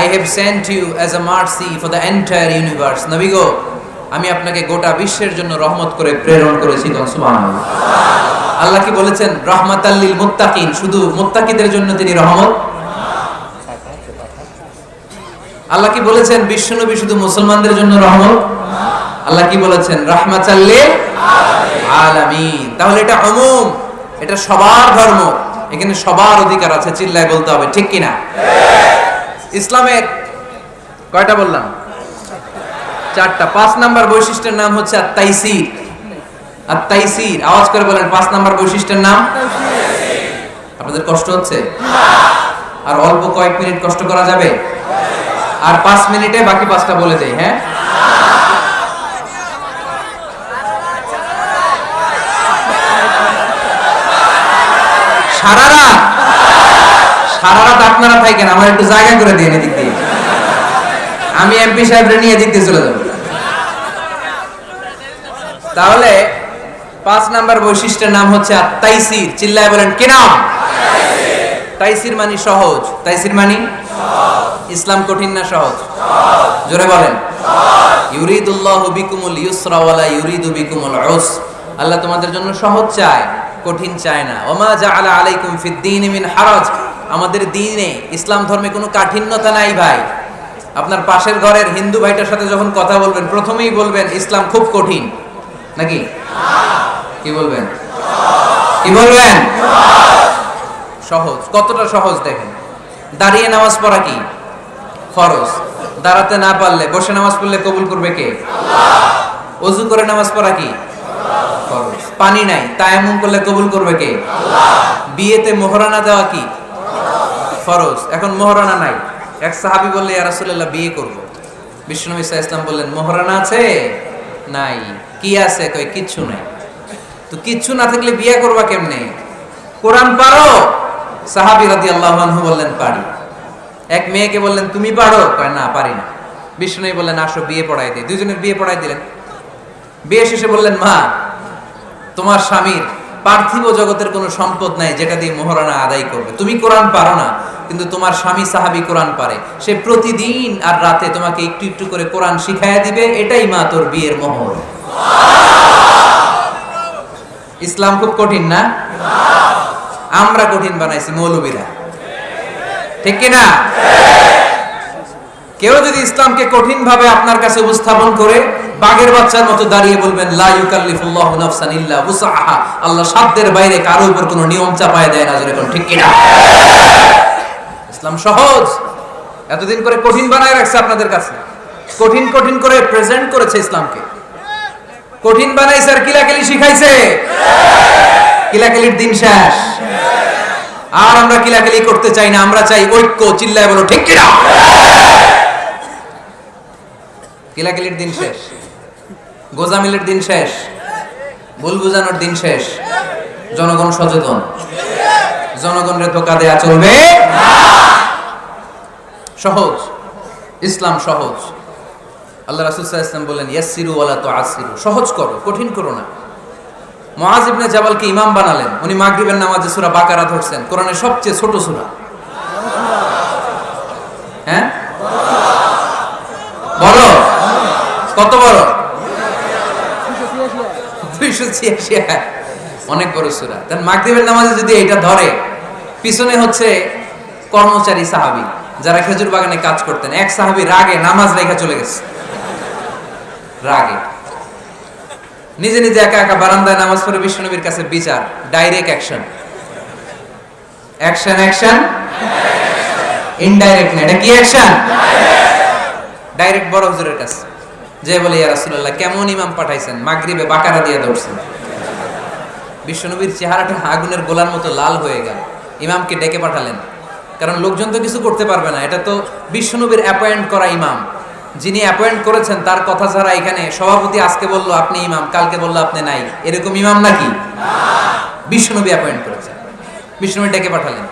I have sent you as a mercy for the entire universe. নবী গো, আমি আপনাকে গোটা বিশ্বের জন্য রহমত করে প্রেরণ করেছি। সুবহানাল্লাহ। আল্লাহ কি বলেছেন? রাহমাতাল লিল মুত্তাকিন, শুধু মুত্তাকিদের জন্য তিনি রহমত। আল্লাহ কি বলেছেন বিশ্বনবী শুধু মুসলমানদের জন্য রহমত? আল্লাহ কি বলেছেন? রাহমাতাল লিল আলামিন। তাহলে এটা উমুম, এটা সবার ধর্ম, এখানে সবার অধিকার আছে, চিল্লায় বলতে হবে, ঠিক কিনা? ইসলামের কয়টা বললাম? চারটা। 5 নাম্বার বৈশিষ্ট্যের নাম হচ্ছে আত-তাইসির। আত-তাইসির, আওয়াজ করে বলেন 5 নাম্বার বৈশিষ্ট্যের নাম। আপনাদের কষ্ট হচ্ছে? আর অল্প কয়েক মিনিট কষ্ট করা যাবে? আর 5 মিনিটে বাকি 5টা বলে দেই, হ্যাঁ? সারা রাত আপনারা থাকেন, আমার একটু জায়গা করে দিয়ে এদিক দিয়ে, আমি এমপি সাহেবরে নিয়ে দিতে চলে যাব। তাহলে 5 নাম্বার বৈশিষ্ট্যের নাম হচ্ছে আত-তাইসির। চিল্লায় বলেন কি নাম? তাইসির মানে সহজ। তাইসির মানে ইসলাম কঠিন না সহজ? জোরে বলেন। ইউরিদুল্লাহু বিকুমুল ইউসরা ওয়ালা ইউরিদু বিকুমুল উসর। আল্লাহ তোমাদের জন্য সহজ চায়, কঠিন চায় না। ওমা জাআলা আলাইকুম ফিদ-দীনি মিন হারাজ। আমাদের দ্বীনে, ইসলাম ধর্মে কোনো কাঠিন্যতা নাই ভাই। আপনার পাশের ঘরের হিন্দু ভাইটার সাথে যখন কথা বলবেন, প্রথমেই বলবেন ইসলাম খুব কঠিন, নাকি? কি বলবেন? কি বলবেন? সহজ। কতটা সহজ দেখেন। দাঁড়িয়ে নামাজ পড়া কি ফরজ? দাঁড়াতে না পারলে বসে নামাজ পড়লে কবুল করবে কে? আল্লাহ। ওযু করে নামাজ পড়া কি ফরজ? পানি নাই, তায়াম্মুম করলে কবুল করবে কে? আল্লাহ। বিয়েতে মোহরানা দেওয়া কি ফরজ? এখন মোহরানা নাই, এক সাহাবী বললে ইয়া রাসূলুল্লাহ বিয়ে করব। বিশ্বনবী সাল্লাল্লাহু আলাইহি ওয়াসাল্লাম বললেন মোহরানা আছে? নাই। কি আছে? কই কিচ্ছু নাই। তো কিচ্ছু না থাকলে বিয়ে করবা কেমনে? কোরআন পারো? সাহাবী রাদিয়াল্লাহু আনহু বললেন পারি। এক মেয়েকে বললেন তুমি পারো? কয় না পারি না। বিশ্বনবী বললেন আসো বিয়ে পড়াই দেই। দুইজনের বিয়ে পড়াই দিলেন। বিয়ে শেষে বললেন মা, তোমার স্বামীর পার্থিব জগতের কোনো সম্পদ নাই যেটা দিয়ে মোহরানা আদায় করবে। তুমি কোরআন পারো না, কিন্তু তোমার স্বামী সাহাবী কোরআন পারে। সে প্রতিদিন আর রাতে তোমাকে একটু একটু করে কোরআন শিখাইয়া দিবে। এটাই মা তোর বিয়ের মোহর। ইসলাম খুব কঠিন না? আমরা কঠিন বানাইছি মৌলবীরা, ঠিক কিনা? কেউ যদি ইসলামকে কঠিন ভাবে আপনার কাছে উপস্থাপন করে, বাঘের বাচ্চার মতো দাঁড়িয়ে বলবেন লা ইউকাল্লিফুল্লাহু নাফসান ইল্লা উসআহা। আল্লাহ সাধ্যের বাইরে কারো উপর কোনো নিয়ম চাপায় দেয় না, যেরকম, ঠিক কিনা? ইসলাম সহজ। এতদিন করে কঠিন বানায় রাখছে আপনাদের কাছে, কঠিন কঠিন করে প্রেজেন্ট করেছে ইসলামকে, কঠিন বানাইছে আর কিলাকিলি শিখাইছে। কিলাকিলির দিন শেষ। আর আমরা কিলাকিলি করতে চাই না, আমরা চাই ঐক্য। চিল্লায় বলো ঠিক কিনা? কিলাকিলির দিন শেষ, গোজামিলের দিন শেষ, ভুল বুঝানোর দিন শেষ। জনগণ সচেতন, জনগণরে ধোঁকা দেয়া চলবে না। সহজ, ইসলাম সহজ। আল্লাহ রাসূল সাল্লাল্লাহু আলাইহি ওয়াসাল্লাম বলেন ইয়াসসিরু ওয়ালা তুআসসিরু। সহজ করো, কঠিন করো না। মুআয ইবনে জাবালকে ইমাম বানালেন। উনি মাগরিবের নামাজে সূরা বাকারা ধরছেন, কোরআনের সবচেয়ে ছোট সূরা। হ্যাঁ বলো কত বড়? 286, অনেক বড় সূরা। তার মাগরিবের নামাজে যদি এটা ধরে, পিছনে হচ্ছে কর্মচারী সাহাবী যারা খেজুর বাগানে কাজ করতেন। এক সাহাবী রাগে নামাজ রেখে চলে গেছে, রাগে নিজে নিজে একা একা বারান্দায় নামাজ পড়ে বিশ্বনবীর কাছে বিচার। Direct action, action action, indirect না। এটা কি অ্যাকশন? ডাইরেক্ট বড় হুজুরের কাছে যে বলে ইয়া রাসূলুল্লাহ কেমন ইমাম পাঠাইছেন, মাগরিবে বাকারা দিয়ে দৌড়ছেন। বিশ্বনবীর চেহারাটা আগুনের গোলার মতো লাল হয়ে গেল। ইমামকে ডেকে পাঠালেন, কারণ লোকজন তো কিছু করতে পারবে না। এটা তো বিশ্বনবীর অ্যাপয়েন্ট করা ইমাম। যিনি অ্যাপয়েন্ট করেছেন তার কথা ছাড়া এখানে সভাপতি আজকে বললো আপনি ইমাম, কালকে বললো আপনি নাই, এরকম ইমাম নাকি? বিশ্বনবী অ্যাপয়েন্ট করেছেন। বিশ্বনবী ডেকে পাঠালেন।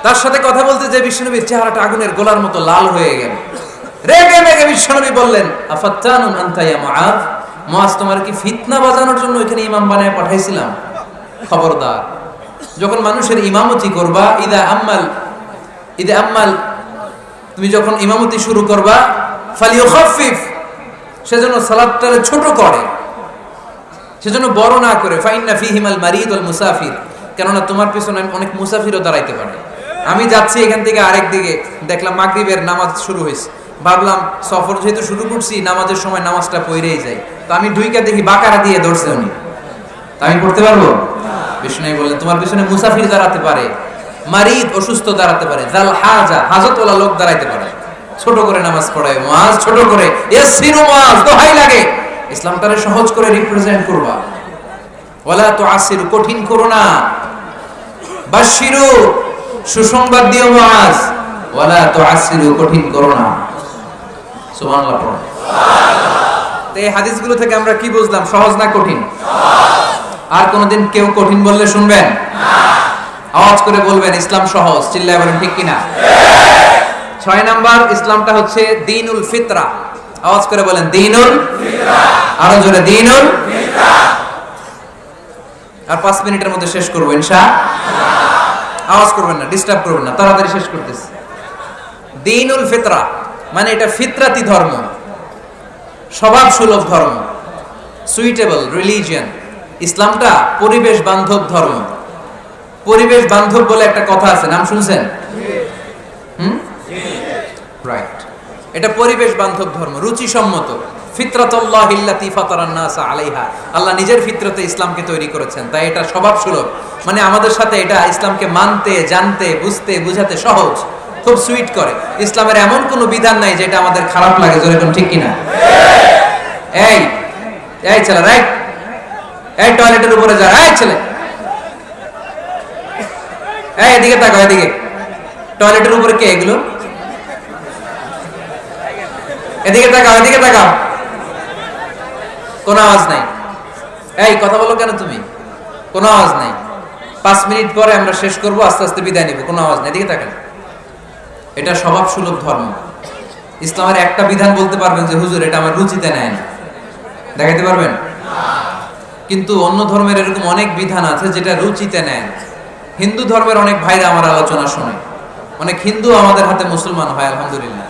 তার সাথে কথা বলতে যে বিশ্বনবীর চেহারাটা আগুনের গোলার মতো লাল হয়ে গেল। রেগে মেগে বিশ্বনবী বললেন আফাত্তানুন আনতা ইয়া মুআয। মুআয, তোমার কি ফিতনা বাজানোর জন্য এখানে ইমাম বানায় পাঠাইছিলাম? খবরদার, যখন মানুষের ইমামতি করবা, ইদা আম্মাল, তুমি যখন ইমামতি শুরু করবা, ফালিয়ুখাফফিফ, সেজন্য সালাতটারে ছোট করে, সেজন্য বড় না করে। ফাইন্না ফীহিমাল মারিদ ওয়াল মুসাফির, কেননা তোমার পিছনে অনেক মুসাফিরও দাঁড়াইতে পারে। আমি যাচ্ছি এখান থেকে আরেক দিকে, দেখলাম মাগরিবের নামাজ শুরু হয়েছে, ভাবলাম সফর যেহেতু শুরু করছি, নামাজের সময় নামাজটা পড়েই যাই। তো আমি ঢুইকা দেখি বাকারা দিয়ে ধরছে উনি। তা আমি পড়তে পারবো? বিষ্ণু বললেন, তোমার পিছনে মুসাফির দাঁড়াতে পারে, মারিদ অসুস্থ দাঁড়াতে পারে, জাল হাজা হাজতওয়ালা লোক দাঁড়াইতে পারে। ছোট করে নামাজ পড়ায় মুআজ, ছোট করে ইয়াসসিরু মুআজ, দোহাই লাগে ইসলামটারে সহজ করে রিপ্রেজেন্ট করবা। ওয়ালা তুআসসিরু, কঠিন করো না। বাশশিরু, সুসংবাদ দিও মুআজ, ওয়ালা তুআসসিরু, কঠিন করো না। সুবহানাল্লাহ পড়ো। সুবহানাল্লাহ। তো এই হাদিসগুলো থেকে আমরা কি বুঝলাম? সহজ না কঠিন? আর কোনদিন কেউ কঠিন বললে শুনবেন না? আওয়াজ করে বলবেন ইসলাম সহজ। চিল্লায় বলেন ঠিক কিনা? ঠিক। 6 নাম্বার, ইসলামটা হচ্ছে দ্বীনুল ফিতরা। আওয়াজ করে বলেন দ্বীনুল ফিতরা। আরো জোরে দ্বীনুল ফিতরা। আর 5 মিনিটের মধ্যে শেষ করব ইনশাআল্লাহ। আওয়াজ করবেন না, ডিস্টার্ব করবেন না, তাড়াতাড়ি শেষ করতেছি। দ্বীনুল ফিতরা মানে এটা ফিতরাতি ধর্ম, স্বভাব সুলভ ধর্ম, সুইটেবল রিলিজিয়ন। ইসলামটা পরিবেশ বান্ধব ধর্ম। পরিবেশ বান্ধব বলে একটা কথা আছে, নাম শুনছেন? রাইট। এটা পরিবেশ বান্ধব ধর্ম, রুচিসম্মত। ফিতরাতুল্লাহিল্লাতী ফাতারান নাস আলাইহা, আল্লাহ নিজের ফিতরতে ইসলামকে তৈরি করেছেন, তাই এটা স্বভাব সুলভ। মানে আমাদের সাথে এটা ইসলামকে মানতে, জানতে, বুঝতে, বুঝাতে সহজ, খুব সুইট করে। ইসলামের এমন কোনো বিধান নাই যেটা আমাদের খারাপ লাগে। জোরে কোন ঠিক কিনা? এই এই ছেলে, রাইট, এই টয়লেটের উপরে যা, এই ছেলে, এই এদিকে তাকাও, এদিকে। টয়লেটের উপরে কে এগুলো? এদিকে তাকাও, এদিকে তাকাও। কোনো আওয়াজ নাই। এই কথা বলো কেন তুমি? কোনো আওয়াজ নাই। 5 মিনিট পরে আমরা শেষ করব, আস্তে আস্তে বিদায় নিব, কোনো আওয়াজ নাই। এদিকে তাকান। এটা স্বভাব সুলভ ধর্ম। ইসলামের একটা বিধান বলতে পারবেন যে হুজুর এটা আমার রুচিতে নেয় না, দেখাইতে পারবেন? কিন্তু অন্য ধর্মের এরকম অনেক বিধান আছে যেটা রুচিতে নেয়। হিন্দু ধর্মের অনেক ভাইরা আমার আলোচনা শোনে, অনেক হিন্দু আমাদের হাতে মুসলমান হয়, আলহামদুলিল্লাহ।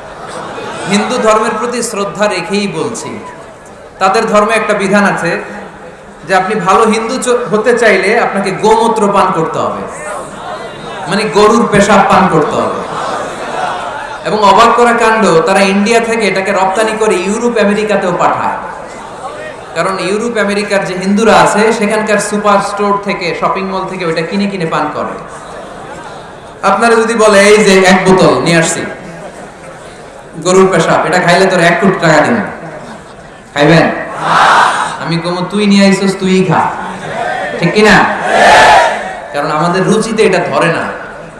হিন্দু ধর্মের প্রতি শ্রদ্ধা রেখেই বলছি, তাদের ধর্মে একটা বিধান আছে যে আপনি ভালো হিন্দু হতে চাইলে আপনাকে গোমূত্র পান করতে হবে, মানে গরুর পেশাব পান করতে হবে। এবং অবাক করা কাণ্ড, তারা ইন্ডিয়া থেকে এটাকে রপ্তানি করে ইউরোপ আমেরিকাতেও পাঠায়। কারণ ইউরোপ আমেরিকার যে হিন্দুরা আছে সেখানকার সুপার স্টোর থেকে, শপিং মল থেকে ওটা কিনে কিনে পান করে। আপনারা যদি বলে এই যে 1 বোতল নিয়ে আসছি গরুর পেশাব, এটা খাইলে তোর 1 কোটি টাকা দিন, খাইবেন? আমি কমু তুই নিয়ে আইছস, তুই খা, ঠিক কিনা? কারণ আমাদের রুচিতে এটা ধরে না,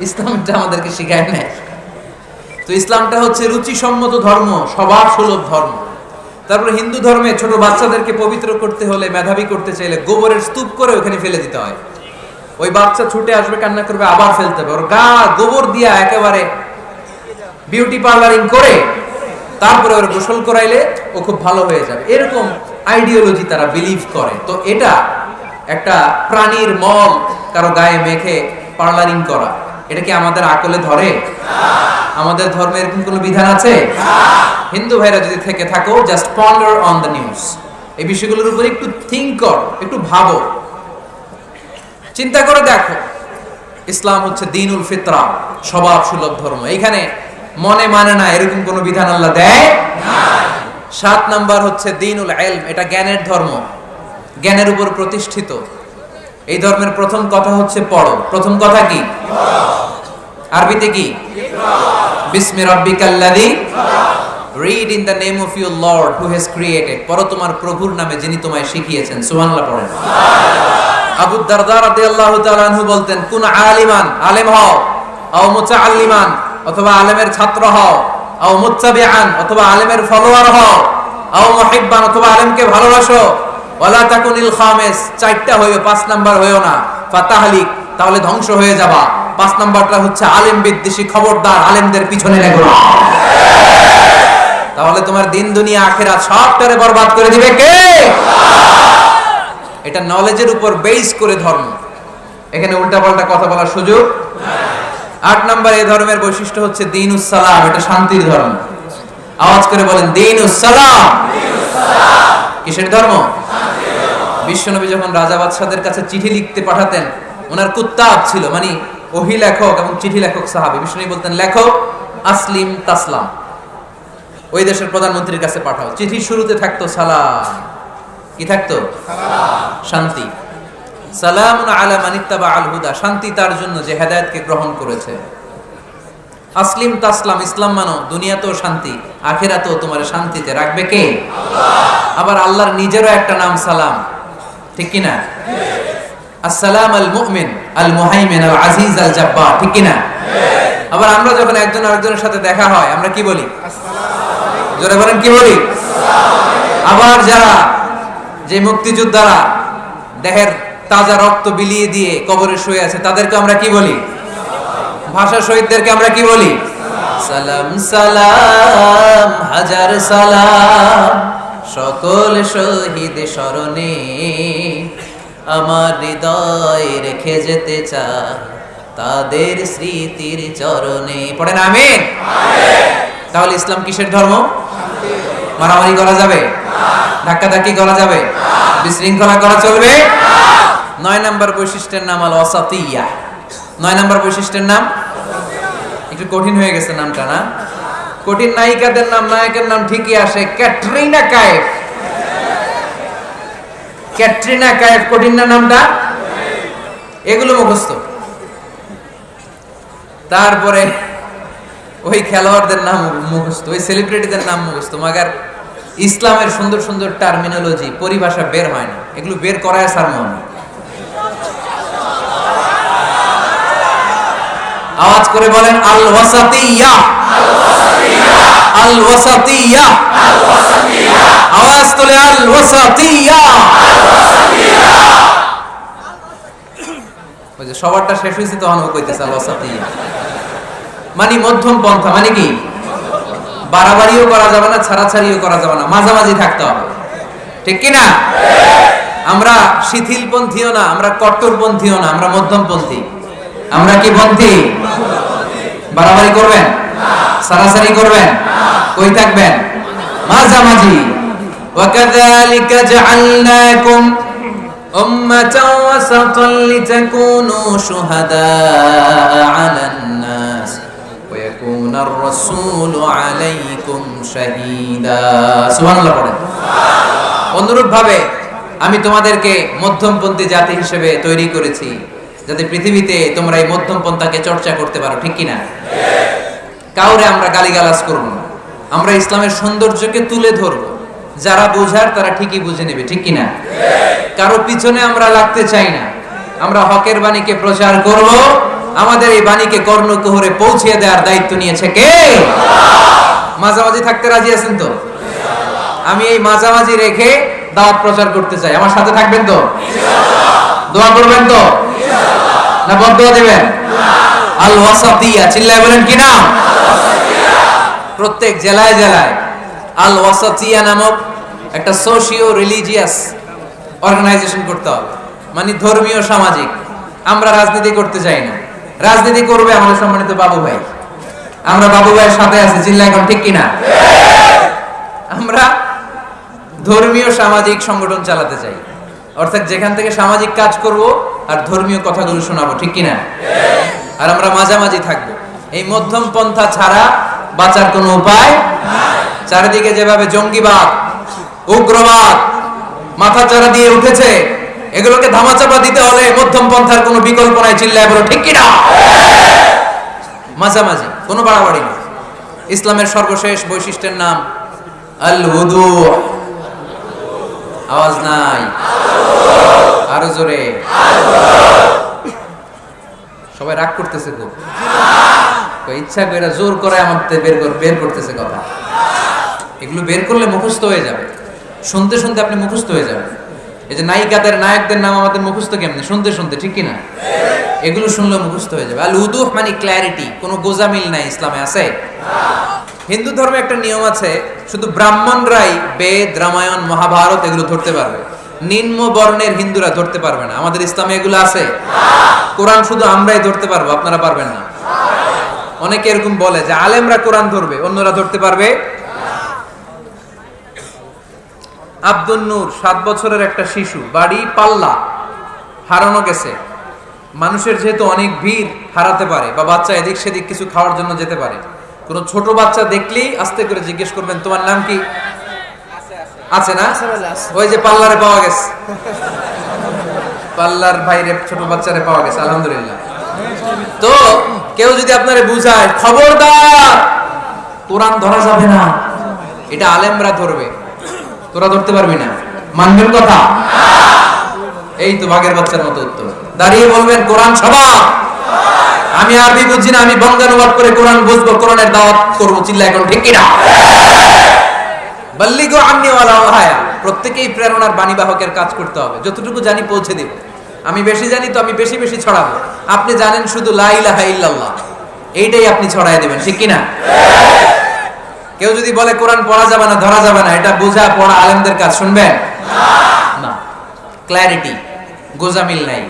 ইসলামটা আমাদেরকে শিখায় না। তো ইসলামটা হচ্ছে রুচিসম্মত ধর্ম, স্বভাব সুলভ ধর্ম। তারপরে হিন্দু ধর্মে ছোট বাচ্চাদেরকে পবিত্র করতে হলে, মেধাবী করতে চাইলে গোবরের স্তূপ করে ওখানে ফেলে দিতে হয়। ওই বাচ্চা ছুটে আসবে, কান্না করবে, আবার ফেলতে হবে। ওর গা গোবর দিয়া একেবারে বিউটি পার্লারিং করে তারপরে ওর গোসল করাইলে ও খুব ভালো হয়ে যাবে, এরকম আইডিওলজি তারা বিলিভ করে। তো এটা একটা প্রাণীর মল কারো গায়ে মেখে পার্লারিং করা, এটা কি আমাদের আকলে ধরে? আমাদের ধর্মে এরকম কোনো বিধান আছে? হিন্দু ভাইরা যদি থেকে থাকো, just ponder on the news, এই বিষয়গুলোর উপর একটু থিঙ্ক করো, একটু ভাবো, চিন্তা করে দেখো। ইসলাম হচ্ছে দ্বীনুল ফিতরা, স্বভাব সুলভ ধর্ম। এইখানে মনে মানে না এরকম কোনো বিধান আল্লাহ দেয় না। 7 নাম্বার হচ্ছে দ্বীনুল ইলম, এটা জ্ঞানের ধর্ম, জ্ঞানের উপর প্রতিষ্ঠিত। এই ধর্মের প্রথম কথা হচ্ছে পড়ো। প্রথম কথা কি? আরবিতে কি? বিসমি রাব্বিকাল্লাযী, read in the name of your lord who has created. পড়ো তোমার প্রভুর নামে যিনি তোমায় শিখিয়েছেন। সুবহানাল্লাহ পড়েন। আবু দারদা রাদিয়াল্লাহু তাআলা আনহু বলতেন, কুন আলিমান, আলেম হও, আও মুতাআল্লিমান, অথবা আলেমের ছাত্র হও, আও মুত্তাবিআন, অথবা আলেমের ফলোয়ার হও, আও মুহিব্বান, অথবা আলেমকে ভালোবাসো, ওয়ালা তাকুনিল খামিস, 4টা হইও, 5 নাম্বার হইও না, ফাতাহলিক, তাহলে ধ্বংস হয়ে যাবা। 5 নাম্বারটা হচ্ছে আলেম বিদ্বেষী, খবরদার আলেমদের পিছনে লাগো না, তাহলে তোমার দিন দুনিয়া আখিরাত সবটারে বরবাদ করে দিবে কে? এটা নলেজের উপর বেস করে ধর্ম, এখানে উল্টাপাল্টা কথা বলার সুযোগ নাই। 8 নাম্বার এই ধর্মের বৈশিষ্ট্য হচ্ছে দ্বীনুস সালাম, এটা শান্তির ধর্ম। আওয়াজ করে বলেন দ্বীনুস সালাম। কিসের ধর্ম? বিশ্বনবী যখন রাজা বাদশাদের কাছে চিঠি লিখতে পাঠাতেন, ওনার কুত্তাব ছিল, মানে ওহী লেখক এবং চিঠি লেখক সাহাবী। বিশ্বনবী বলতেন লেখক আসলিম তাসলাম, ওই দেশের প্রধানমন্ত্রীর কাছে পাঠাও। চিঠির শুরুতে থাকতো সালাম। কি থাকতো? শান্তি। সালামুন আলা মান ইত্তাবা আল হুদা, শান্তি তার জন্য যে হেদায়েতকে গ্রহণ করেছে। আসলিম তাসলাম, ইসলাম মানো, দুনিয়াতেও শান্তি, আখিরাতেও তোমার শান্তিতে রাখবে কে? আল্লাহ। আবার আল্লাহর নিজেরও একটা নাম সালাম, ঠিক কি না? আসসালাম আল মুমিন আল মুহাইমিন আল আজিজ আল জাব্বার, ঠিক কি না? আবার আমরা যখন একজন আরেকজনের সাথে দেখা হয় আমরা কি বলি? আসসালামু, জোরে বলেন কি বলি? আবার যারা যে মুক্তিযোদ্ধারা দেহের তাজা রক্ত বিলিয়ে দিয়ে কবরে শুয়ে আছে তাদেরকে আমরা কি বলি? ভাষা শহীদদেরকে আমরা কি বলি? সালাম সালাম হাজার সালাম সকল শহীদ স্মরণে, আমার হৃদয় রেখে যেতে চাই তাদের স্মৃতির চরণে। পড়েন আমিন। তাহলে ইসলাম কিসের ধর্ম? মারামারি করা যাবে? ধাক্কাধাক্কি করা যাবে? বিশৃঙ্খলা করা চলবে? 9 নম্বর বৈশিষ্ট্যের নাম আল ওয়াসাতিয়া। 9 নম্বর বৈশিষ্ট্যের নাম একটু কঠিন হয়ে গেছে নামটা, না? কঠিন নায়িকাদের নাম, নায়কের নাম ঠিকই আসে, ক্যাটরিনা কাইফ। ক্যাটরিনা কাইফ কঠিন না নামটা? এগুলো মুখস্থ। তারপরে ওই খেলোয়াড়দের নাম মুখস্থ, ওই সেলিব্রিটিদের নাম মুখস্থ, মাগার ইসলামের সুন্দর সুন্দর টার্মিনোলজি পরিভাষা বের হয় না। এগুলো বের করায় সারমন। আওয়াজ করে বলেন আল ওয়াসাতিয়া, আল ওয়াসাতিয়া, আওয়াজ তুলে আল ওয়াসাতিয়া। ওই যে সবারটা শেষ হয়েছে তখন ও কইতেছে আল ওয়াসাতিয়া, মানে মধ্যম পন্থা। মানে কি? বাড়াবাড়িও করা যাবে না, ছাড়াছাড়িও করা যাবে না, মাঝামাঝি থাকতে হবে, ঠিক কি না? আমরা শিথিলপন্থীও না, আমরা কট্টরপন্থীও না, আমরা মধ্যমপন্থী। আমরা কি পন্থী? বাড়াবাড়ি করবেন? ছাড়াছাড়ি করবেন? কই থাকবেন? মাঝামাঝি। ওয়াকাযালিকা জাআলনাকুম উম্মাতাও ওয়াসাতান লিতাকুনু শুহাদা আলান নাস ওয়া ইয়াকুনার রাসূলু আলাইকুম শাহীদা। সুবহানাল্লাহ পড়েন। অনুরূপ ভাবে আমি তোমাদেরকে মধ্যমপন্থী জাতি হিসেবে তৈরি করেছি যাতে পৃথিবীতে তোমরা এই মধ্যম পন্থাকে চর্চা করতে পারো, ঠিক কিনা? কাউরে আমরা গালিগালাজ করব না, আমরা ইসলামের সৌন্দর্যকে তুলে ধরব। যারা বোঝার তারা ঠিকই বুঝে নেবে, ঠিক কিনা? কারো পিছনে আমরা লাগতে চাই না, আমরা হকের বাণীকে প্রচার করব। আমাদের এই বাণীকে কর্ণকুহরে পৌঁছে দেওয়ার দায়িত্ব নিয়েছে কে? মাঝামাঝি থাকতে রাজি আছেন তো? আমি এই মাঝামাঝি রেখে দাওয়াত প্রচার করতে চাই। আমার সাথে থাকবেন তো? দোয়া করবেন তো? না বদদোয়া দিবেন? আল ওয়াসাতিয়া, চিল্লায় বলেন কি নাম? প্রত্যেক জেলায় জেলায় আল ওয়াসাতিয়া নামক একটা সোশিও রিলিজিয়াস অর্গানাইজেশন করতে হবে, মানে ধর্মীয় সামাজিক। আমরা রাজনীতি করতে চাই না, রাজনীতি করবে আমাদের সম্মানিত বাবু ভাই। আমরা বাবু ভাইয়ের সাথে আছি, চিল্লায় এখন, ঠিক কিনা? আমরা ধর্মীয় সামাজিক সংগঠন চালাতে চাই, অর্থাৎ যেখান থেকে সামাজিক কাজ করব আর ধর্মীয় কথাগুলো শোনাবো, ঠিক কিনা? আর আমরা মাঝামাঝি থাকবো। এই মধ্যম পন্থা ছাড়া বাঁচার কোনো উপায় নাই। চারিদিকে যেভাবে জঙ্গিবাদ, উগ্রবাদ মাথাচাড়া দিয়ে উঠেছে, এগুলোকে ধামাচাপা দিতে হলে মধ্যম পন্থার কোনো বিকল্প নাই, চিল্লায় বলো ঠিক কিনা? মাঝামাঝি, কোনো বাড়াবাড়ি না। ইসলামের সর্বশেষ বৈশিষ্ট্যের নাম আল হুদু। আওয়াজ নাই, আরো জোরে। সবাই রাগ করতেছে খুব, ইচ্ছা করে জোর করে আমাদের বের করতেছে কথা। এগুলো বের করলে মুখস্থ হয়ে যাবে, শুনতে শুনতে আপনি মুখস্থ হয়ে যাবেন। এই যে নায়িকাদের, নায়কদের নাম আমাদের মুখস্থ কেমনে? শুনতে শুনতে, ঠিক কিনা? এগুলো শুনলে মুখস্থ হয়ে যাবে। আল উদুহ মানে ক্ল্যারিটি, কোনো গোজামিল নাই ইসলামে আছে। হিন্দু ধর্মে একটা নিয়ম আছে, শুধু ব্রাহ্মণরাই বেদ, রামায়ণ, মহাভারত এগুলো ধরতে পারবে, নিম্ন বর্ণের হিন্দুরা ধরতে পারবে না। আমাদের ইসলামে এগুলো আছে। কোরআন শুধু আমরাই ধরতে পারবো, আপনারা পারবেন না। অনেকে এরকম বলে যে আলেমরা কোরআন ধরবে, অন্যরা ধরতে পারবে। আব্দুল নূর 7 বছরের একটা শিশু, বাড়ি পাল্লা, হারানো গেছে। মানুষের যেহেতু অনেক ভিড় হারাতে পারে, বা বাচ্চা এদিক সেদিক কিছু খাওয়ার জন্য যেতে পারে, কোন ছোট বাচ্চা দেখলেই আস্তে করে জিজ্ঞেস করবেন তোমার নাম কি? আছে না? ওই যে পাল্লারে পাওয়া গেছে, পাল্লার বাইরে ছোট বাচ্চারে পাওয়া গেছে, আলহামদুলিল্লাহ। তো কেউ যদি আপনারে বুঝায় খবরদার কোরআন ধরা যাবে না, এটা আলেমরা ধরবে, তোরা ধরতে পারবি না, মানবেন কথা? এই তো বাঘের বাচ্চার মতো উত্তর। দাঁড়িয়ে বলবেন কোরআন সবার, আমি আরবি বুঝি না, আমি বঙ্গানুবাদ করে কোরআন বুঝবো, কোরআনের দাওয়াত করবো, চিল্লা এখন ঠিক কিনা? বাল্লিগু আন্নি ওয়ালা ওয়াহায়া, প্রত্যেকেই প্রেরণার বাণীবাহকের কাজ করতে হবে, যতটুকু জানি পৌঁছে দেব। আমি বেশি জানি তো আমি বেশি বেশি ছড়াবো, আপনি জানেন শুধু লা ইলাহা ইল্লাল্লাহ, এইটাই আপনি ছড়ায় দিবেন, ঠিক কিনা? কেউ যদি বলে কোরআন পড়া যাবে না, ধরা যাবে না, এটা বোঝা পড়া আলেমদের কাজ, শুনবেন না? ক্ল্যারিটি, গোজামিল নাই,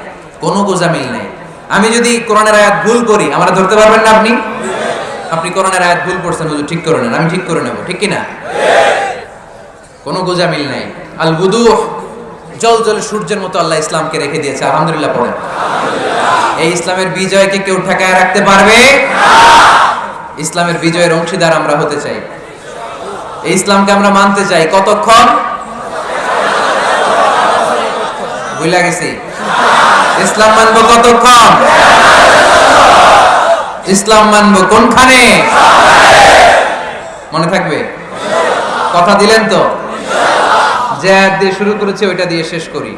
কোনো গোজামিল নাই। আমি যদি কোরআনের আয়াত ভুল করি, আমরা ধরতে পারবেন না আপনি? আপনি কোরআনের আয়াত ভুল পড়ছেন, হুজুর ঠিক করে নেন, আমি ঠিক করে নেব, ঠিক কিনা? কোনো গোজামিল নাই। আল বুদুহ, জল জল সূর্যের মতো আল্লাহ ইসলামকে রেখে দিয়েছে, আলহামদুলিল্লাহ পড়েন। এই ইসলামের বিজয়কে কেউ ঠেকায় রাখতে পারবে না। ইসলামের বিজয়ের অংশীদার আমরা হতে চাই, এই ইসলামকে আমরা মানতে চাই। কতক্ষণ? ভুলে গেছি। ইসলাম মানবো কতক্ষণ? ইসলাম মানবো কোনখানে? মনে থাকবে? কথা দিলেন তো? যে আয়াত দিয়ে শুরু করেছে ওইটা দিয়ে শেষ করি।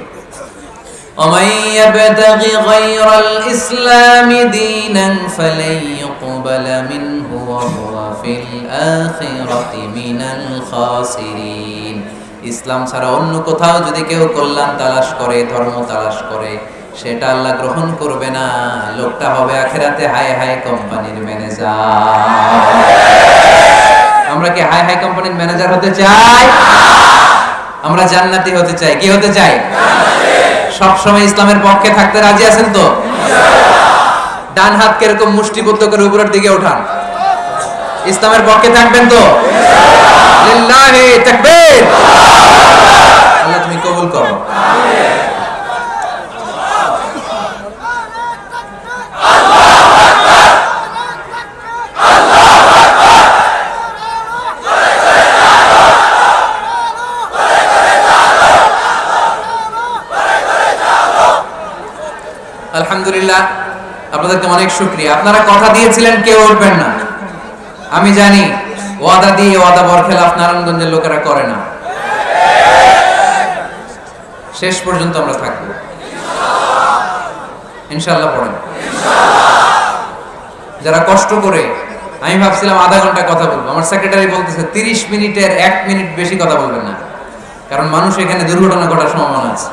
ومن يبتغي غير الإسلام دينا فلن يقبل منه وهو في الآخرة من الخاسرين। ইসলাম ছাড়া অন্য কোথাও যদি কেউ কল্যাণ তালাশ করে, ধর্ম তালাশ করে, সেটা আল্লাহ গ্রহণ করবে না, লোকটা হবে আখিরাতে হাই হাই কোম্পানির ম্যানেজার। আমরা কি হাই হাই কোম্পানির ম্যানেজার হতে চাই? আমরা জান্নাতি হতে চাই। কি হতে চাই? সব সময় ইসলামের পক্ষে থাকতে রাজি আছেন তো? ডান হাত কিরকম মুষ্টিবদ্ধ করে উপরের দিকে ওঠান, ইসলামের পক্ষে থাকবেন তো? লিল্লাহি তাকবীর। আল্লাহ তুমি কবুল করো। আলহামদুলিল্লাহ, আপনাদেরকে অনেক শুকরিয়া। আপনারা কথা দিয়েছিলেন কেউ উঠবেন না, আমি জানি। ওয়াদা দিয়ে ওয়াদা বরখেলাফ নারায়ণগঞ্জের লোকেরা করে না। শেষ পর্যন্ত আমরা থাকবো ইনশাআল্লাহ। পড়েন যারা কষ্ট করে, আমি ভাবছিলাম আধা ঘন্টা কথা বলবো, আমার সেক্রেটারি বলতেছে 30 মিনিটের 1 মিনিট বেশি কথা বলবেন না, কারণ মানুষ এখানে দুর্ঘটনা ঘটার সম্ভাবনা আছে।